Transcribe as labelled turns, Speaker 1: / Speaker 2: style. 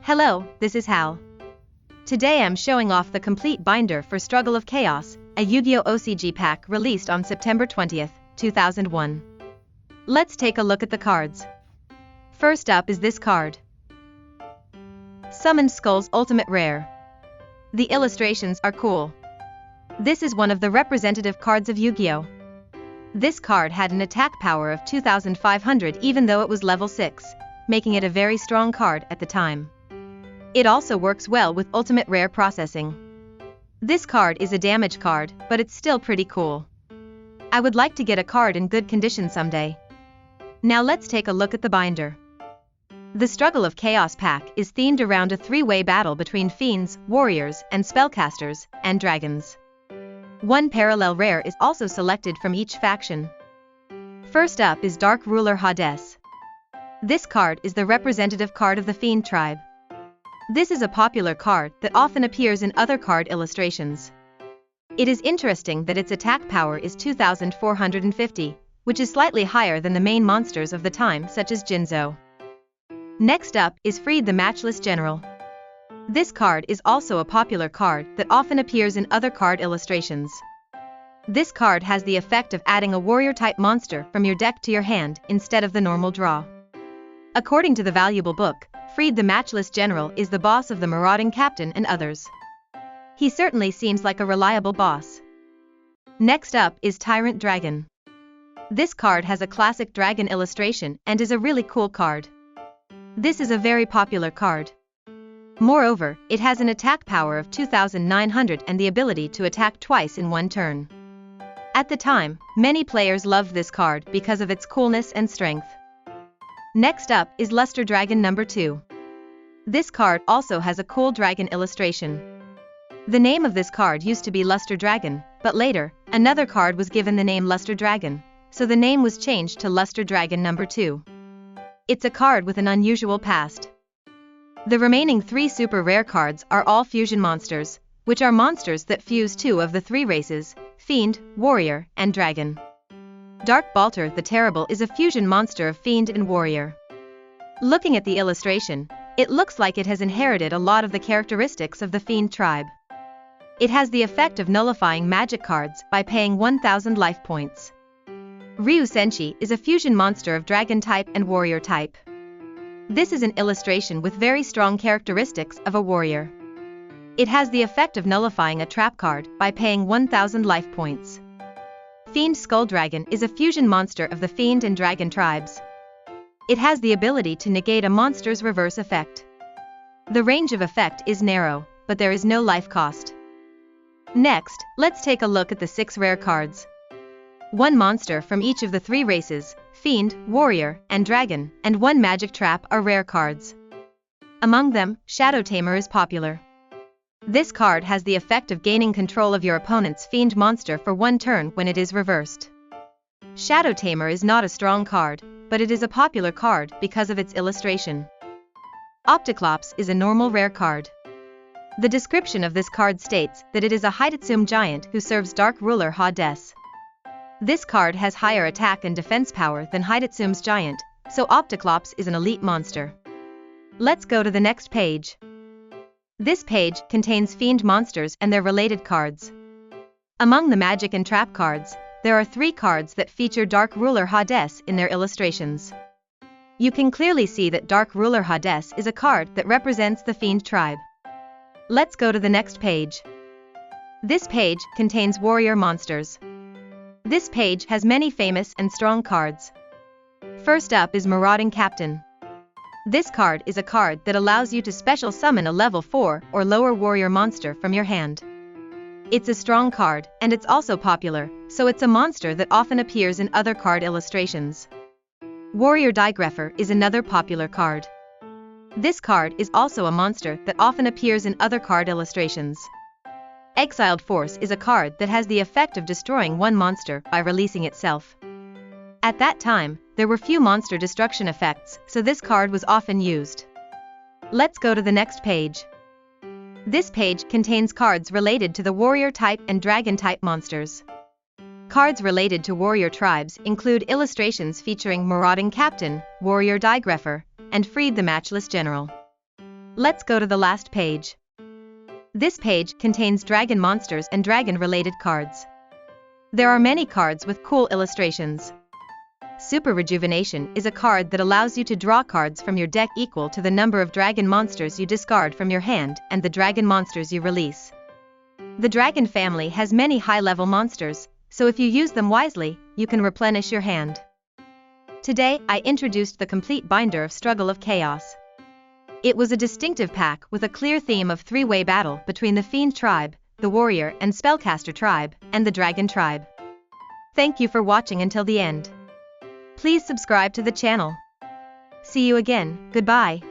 Speaker 1: Hello, this is Hal. Today I'm showing off the complete binder for Struggle of Chaos, a Yugioh OCG pack released on September 20th, 2001. Let's take a look at the cards. First up is this card. Summoned Skulls Ultimate Rare. The illustrations are cool. This is one of the representative cards of Yu-Gi-Oh! This card had an attack power of 2500 even though it was level 6, making it a very strong card at the time. It also works well with ultimate rare processing. This card is a damage card, but it's still pretty cool. I would like to get a card in good condition someday. Now let's take a look at the binder. The Struggle of Chaos pack is themed around a three-way battle between fiends, warriors, and spellcasters, and dragons. One parallel rare is also selected from each faction. First up is Dark Ruler Hades. This card is the representative card of the Fiend tribe. This is a popular card that often appears in other card illustrations. It is interesting that its attack power is 2450, which is slightly higher than the main monsters of the time such as Jinzo. Next up is Freed the Matchless General. This card is also a popular card that often appears in other card illustrations. This card has the effect of adding a warrior-type monster from your deck to your hand instead of the normal draw. According to the valuable book, Freed the Matchless General is the boss of the marauding captain and others. He certainly seems like a reliable boss. Next up is Tyrant Dragon. This card has a classic dragon illustration and is a really cool card. This is a very popular card. Moreover, it has an attack power of 2900 and the ability to attack twice in one turn. At the time, many players loved this card because of its coolness and strength. Next up is Luster Dragon number 2. This card also has a cool dragon illustration. The name of this card used to be Luster Dragon, but later, another card was given the name Luster Dragon, so the name was changed to Luster Dragon number 2. It's a card with an unusual past. The remaining 3 super rare cards are all fusion monsters, which are monsters that fuse 2 of the 3 races, Fiend, Warrior, and Dragon. Dark Balter the Terrible is a fusion monster of Fiend and Warrior. Looking at the illustration, it looks like it has inherited a lot of the characteristics of the Fiend tribe. It has the effect of nullifying magic cards by paying 1000 life points. Ryu Senshi is a fusion monster of Dragon type and Warrior type. This is an illustration with very strong characteristics of a warrior. It has the effect of nullifying a trap card by paying 1000 life points. Fiend Skull Dragon is a fusion monster of the Fiend and Dragon tribes. It has the ability to negate a monster's reverse effect. The range of effect is narrow, but there is no life cost. Next, let's take a look at the 6 rare cards. 1 monster from each of the 3 races, Fiend, Warrior, and Dragon, and 1 magic trap are rare cards. Among them, Shadow Tamer is popular. This card has the effect of gaining control of your opponent's Fiend monster for 1 turn when it is reversed. Shadow Tamer is not a strong card, but it is a popular card because of its illustration. Opticlops is a normal rare card. The description of this card states that it is a Hidetsume giant who serves Dark Ruler Hades. This card has higher attack and defense power than Hidetsume's giant, so Opticlops is an elite monster. Let's go to the next page. This page contains Fiend monsters and their related cards. Among the magic and trap cards, there are 3 cards that feature Dark Ruler Hades in their illustrations. You can clearly see that Dark Ruler Hades is a card that represents the Fiend tribe. Let's go to the next page. This page contains warrior monsters. This page has many famous and strong cards. First up is Marauding Captain. This card is a card that allows you to special summon a level 4 or lower warrior monster from your hand. It's a strong card, and it's also popular, so it's a monster that often appears in other card illustrations. Warrior Digreffer is another popular card. This card is also a monster that often appears in other card illustrations. Exiled Force is a card that has the effect of destroying 1 monster by releasing itself. At that time, there were few monster destruction effects, so this card was often used. Let's go to the next page. This page contains cards related to the Warrior type and Dragon type monsters. Cards related to warrior tribes include illustrations featuring Marauding Captain, Warrior Digreffer, and Freed the Matchless General. Let's go to the last page. This page contains dragon monsters and dragon-related cards. There are many cards with cool illustrations. Super Rejuvenation is a card that allows you to draw cards from your deck equal to the number of dragon monsters you discard from your hand and the dragon monsters you release. The dragon family has many high-level monsters, so if you use them wisely, you can replenish your hand. Today, I introduced the complete binder of Struggle of Chaos. It was a distinctive pack with a clear theme of three-way battle between the Fiend tribe, the Warrior and Spellcaster tribe, and the Dragon tribe. Thank you for watching until the end. Please subscribe to the channel. See you again, goodbye.